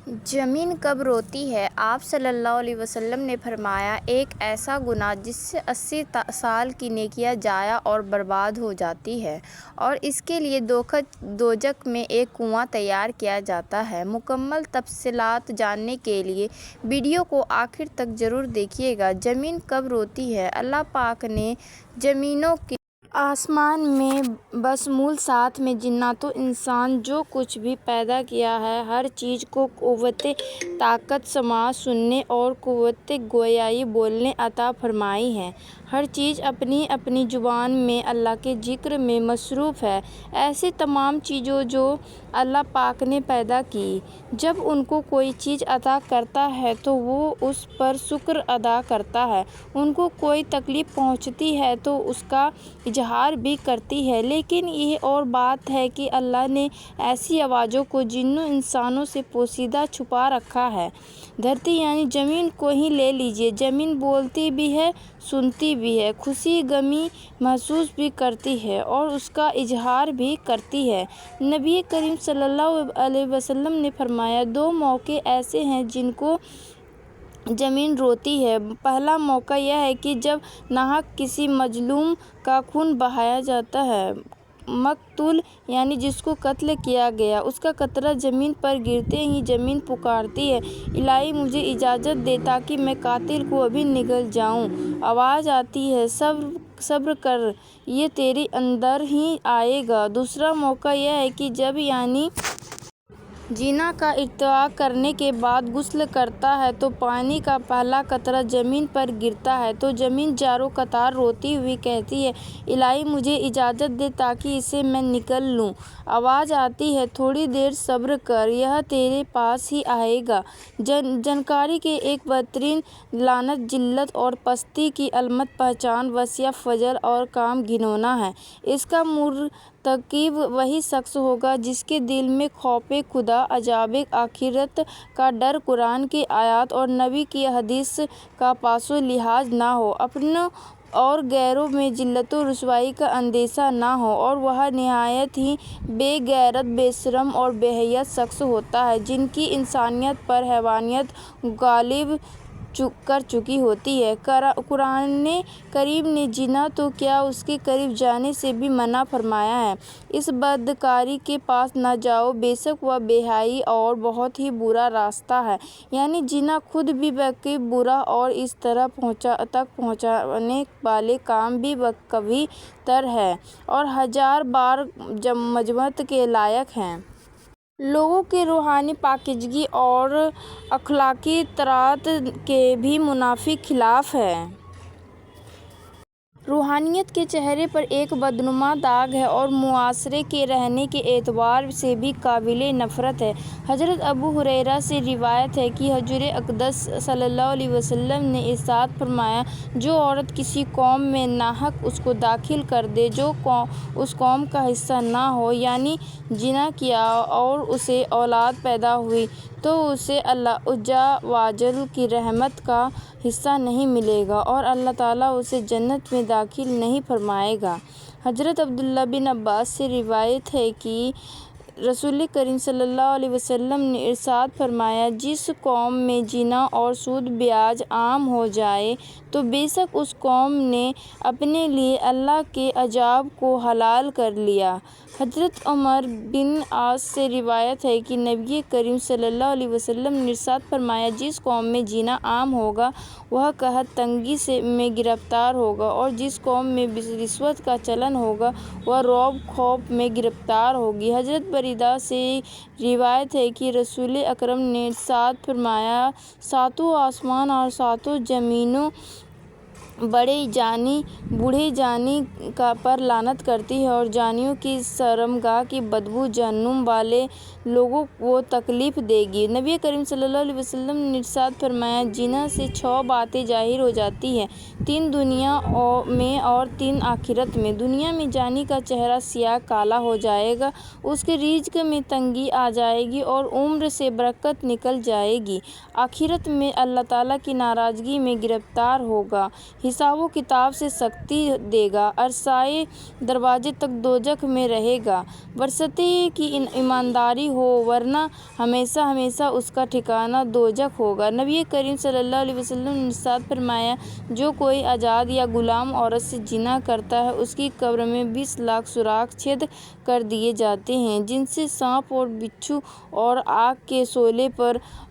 زمین کب روتی ہے؟ آپ صلی اللہ علیہ وسلم نے فرمایا، ایک ایسا گناہ جس سے 80 سال کی نیکیاں ضائع اور برباد ہو جاتی ہیں، اور اس کے لیے دوزخ میں ایک کنواں تیار کیا جاتا ہے۔ مکمل تفصیلات جاننے کے لیے ویڈیو کو آخر تک ضرور دیکھیے گا۔ زمین کب روتی ہے؟ اللہ پاک نے زمین و آسمان میں بشمول ساتھ میں جنات و انسان جو کچھ بھی پیدا کیا ہے، ہر چیز کو قوت طاقت سماع سننے اور قوت گویائی بولنے عطا فرمائی ہے۔ ہر چیز اپنی اپنی زبان میں اللہ کے ذکر میں مصروف ہے۔ ایسی تمام چیزیں جو اللہ پاک نے پیدا کی، جب ان کو کوئی چیز عطا کرتا ہے تو وہ اس پر شکر ادا کرتا ہے، ان کو کوئی تکلیف پہنچتی ہے تو اس کا اظہار بھی کرتی ہے۔ لیکن یہ اور بات ہے کہ اللہ نے ایسی آوازوں کو جنوں انسانوں سے پوشیدہ چھپا رکھا ہے۔ دھرتی یعنی زمین کو ہی لے لیجیے، زمین بولتی بھی ہے، سنتی بھی ہے، خوشی غمی محسوس بھی کرتی ہے اور اس کا اظہار بھی کرتی ہے۔ نبی کریم صلی اللہ علیہ وسلم نے فرمایا، دو موقع ایسے ہیں جن کو زمین روتی ہے۔ پہلا موقع یہ ہے کہ جب ناحق کسی مظلوم کا خون بہایا جاتا ہے۔ مقتول یعنی جس کو قتل کیا گیا، اس کا قطرہ زمین پر گرتے ہی زمین پکارتی ہے، الہی مجھے اجازت دے تاکہ میں قاتل کو ابھی نگل جاؤں۔ آواز آتی ہے، صبر کر، یہ تیرے اندر ہی آئے گا۔ دوسرا موقع یہ ہے کہ جب یعنی زنا کا ارتکاب کرنے کے بعد غسل کرتا ہے تو پانی کا پہلا قطرہ زمین پر گرتا ہے تو زمین زاروں قطار روتی ہوئی کہتی ہے، الہی مجھے اجازت دے تاکہ اسے میں نگل لوں۔ آواز آتی ہے، تھوڑی دیر صبر کر، یہ تیرے پاس ہی آئے گا۔ زناکاری کی ایک بدترین لعنت ذلت اور پستی کی علامت پہچان وسیع فضل اور کام گھناؤنا ہے۔ اس کا مرتکب وہی شخص ہوگا جس کے دل میں خوف خدا، عذاب آخرت کا ڈر، قرآن کی آیات اور نبی کی حدیث کا پاس و لحاظ نہ ہو، اپنوں اور غیروں میں ذلت و رسوائی کا اندیشہ نہ ہو، اور وہ نہایت ہی بے غیرت، بے شرم اور بے حیا شخص ہوتا ہے جن کی انسانیت پر حیوانیت غالب کر چکی ہوتی ہے۔ قرآن کریم نے زنا تو کیا، اس کے قریب جانے سے بھی منع فرمایا ہے۔ اس بدکاری کے پاس نہ جاؤ، بے شک وہ بے حیائی اور بہت ہی برا راستہ ہے۔ یعنی زنا خود بھی واقعی برا اور اس تک پہنچانے والے کام بھی کبھی تر ہے اور ہزار بار مذمت کے لائق ہے۔ لوگوں کی روحانی پاکیزگی اور اخلاقی طہارت کے بھی منافی خلاف ہے۔ روحانیت کے چہرے پر ایک بدنما داغ ہے اور معاشرے کے رہنے کے اعتبار سے بھی قابل نفرت ہے۔ حضرت ابو ہریرہ سے روایت ہے کہ حضور اقدس صلی اللہ علیہ وسلم نے ارشاد فرمایا، جو عورت کسی قوم میں ناحق اس کو داخل کر دے جو اس قوم کا حصہ نہ ہو، یعنی زنا کیا اور اسے اولاد پیدا ہوئی، تو اسے اللہ عز و جل کی رحمت کا حصہ نہیں ملے گا اور اللہ تعالیٰ اسے جنت میں داخل نہیں فرمائے گا۔ حضرت عبداللہ بن عباس سے روایت ہے کہ رسول کریم صلی اللہ علیہ وسلم نے ارشاد فرمایا، جس قوم میں زنا اور سود بیاج عام ہو جائے تو بے شک اس قوم نے اپنے لیے اللہ کے عذاب کو حلال کر لیا۔ حضرت عمر بن عاص سے روایت ہے کہ نبی کریم صلی اللہ علیہ وسلم نے ارشاد فرمایا، جس قوم میں زنا عام ہوگا وہ قحط تنگی میں گرفتار ہوگا، اور جس قوم میں رشوت کا چلن ہوگا وہ رعب خوف میں گرفتار ہوگی۔ حضرت بریدہ سے روایت ہے کہ رسول اکرم نے ارشاد فرمایا، ساتوں آسمان اور ساتوں زمینوں بوڑھے زانی پر لعنت کرتی ہیں اور زانیوں کی شرمگاہ کی بدبو جہنم والے لوگوں کو تکلیف دے گی۔ نبی کریم صلی اللہ علیہ وسلم نے ارشاد فرمایا، زنا سے 6 باتیں ظاہر ہو جاتی ہیں، 3 دنیا میں اور 3 آخرت میں۔ دنیا میں زانی کا چہرہ سیاہ کالا ہو جائے گا، اس کے رزق میں تنگی آ جائے گی اور عمر سے برکت نکل جائے گی۔ آخرت میں اللہ تعالیٰ کی ناراضگی میں گرفتار ہوگا، حساب و کتاب سے سختی دے گا، عرصۂ دراز تک دوزخ میں رہے گا، بشرطیکہ کہ ایمانداری ہو، ورنہ ہمیشہ ہمیشہ اس کا ٹھکانہ دوزخ ہوگا۔ نبی کریم صلی اللہ علیہ وسلم نے ارشاد فرمایا، جو کوئی آزاد یا غلام عورت سے زنا کرتا ہے، اس کی قبر میں 20 لاکھ سوراخ چھید کر دیے جاتے ہیں، جن سے سانپ اور بچھو اور آگ کے شعلے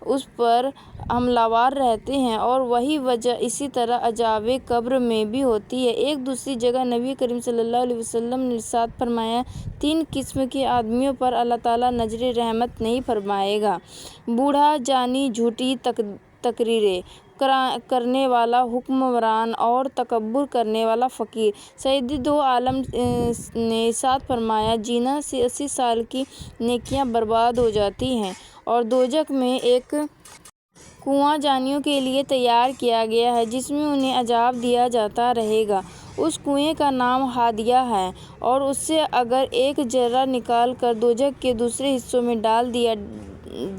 اس پر حملہ رہتے ہیں، اور وہی وجہ اسی طرح عذابِ قبر میں بھی ہوتی ہے۔ ایک دوسری جگہ نبی کریم صلی اللہ علیہ وسلم نے ارشاد فرمایا، 3 قسم کے آدمیوں پر اللہ تعالیٰ نظرِ رحمت نہیں فرمائے گا: بوڑھا، زانی، جھوٹی تقریریں کرنے والا حکمران اور تکبر کرنے والا فقیر۔ سید دو عالم نے ارشاد فرمایا، زنا سے 80 سال کی نیکیاں برباد ہو جاتی ہیں، اور دوزخ میں ایک کنواں زانیوں کے لیے تیار کیا گیا ہے، جس میں انہیں عذاب دیا جاتا رہے گا۔ اس کنویں کا نام حاویہ ہے، اور اس سے اگر ایک ذرہ نکال کر دوزخ کے دوسرے حصوں میں ڈال دیا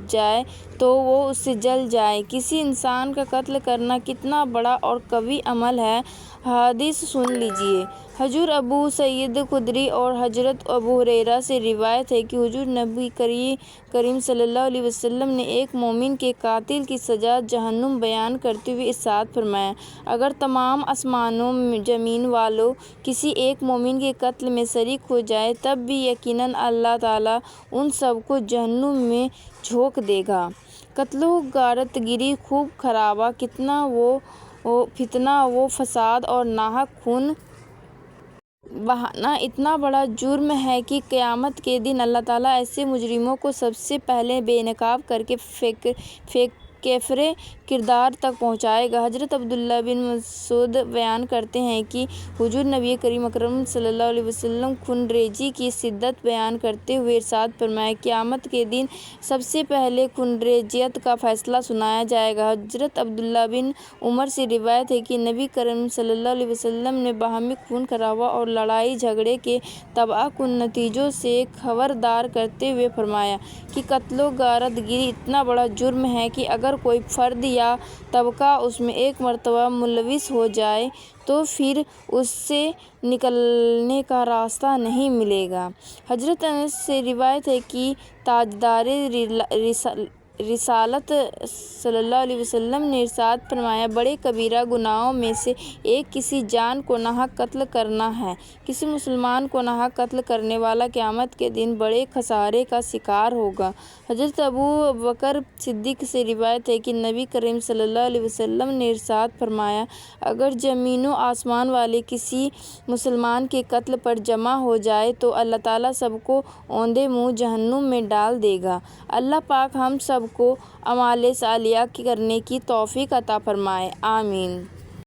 جائے تو وہ اس سے جل جائے۔ کسی انسان کا قتل کرنا کتنا بڑا اور کبیرہ عمل ہے! حدیث سن لیجیے۔ حضرت ابو سعید خدری اور حضرت ابو ہریرہ سے روایت ہے کہ حضور نبی کریم صلی اللہ علیہ وسلم نے ایک مومن کے قاتل کی سزا جہنم بیان کرتے ہوئے ارشاد فرمایا، اگر تمام آسمان و زمین والے کسی ایک مومن کے قتل میں شریک ہو جائیں، تب بھی یقیناً اللہ تعالیٰ ان سب کو جہنم میں جھونک دے گا۔ قتل و غارت گری، خون خرابہ، فتنہ و فساد اور ناحق خون بہانا اتنا بڑا جرم ہے کہ قیامت کے دن اللہ تعالیٰ ایسے مجرموں کو سب سے پہلے بے نقاب کر کے کیفر کردار تک پہنچائے گا۔ حضرت عبداللہ بن مسعود بیان کرتے ہیں کہ حضور نبی کریم اکرم صلی اللہ علیہ وسلم نے خون ریزی کی شدت بیان کرتے ہوئے ارشاد فرمایا، قیامت کے دن سب سے پہلے خون ریزیت کا فیصلہ سنایا جائے گا۔ حضرت عبداللہ بن عمر سے روایت ہے کہ نبی کریم صلی اللہ علیہ وسلم نے باہمی خون خرابہ اور لڑائی جھگڑے کے تباہ کن نتیجوں سے خبردار کرتے ہوئے فرمایا کہ قتل و غارت گری اتنا بڑا جرم ہے کہ اگر کوئی فرد یا طبقہ اس میں ایک مرتبہ ملوث ہو جائے تو پھر اس سے نکلنے کا راستہ نہیں ملے گا۔ حضرت انس سے روایت ہے کہ تاجدار رسالت صلی اللہ علیہ وسلم نے ارشاد فرمایا، بڑے کبیرہ گناہوں میں سے ایک کسی جان کو ناحق قتل کرنا ہے۔ کسی مسلمان کو ناحق قتل کرنے والا قیامت کے دن بڑے خسارے کا شکار ہوگا۔ حضرت ابو بکر صدیق سے روایت ہے کہ نبی کریم صلی اللہ علیہ وسلم نے ارشاد فرمایا، اگر زمین و آسمان والے کسی مسلمان کے قتل پر جمع ہو جائیں تو اللہ تعالیٰ سب کو اوندے منہ جہنم میں ڈال دے گا۔ اللہ پاک ہم سب کو اعمال صالحہ کرنے کی توفیق عطا فرمائے، آمین۔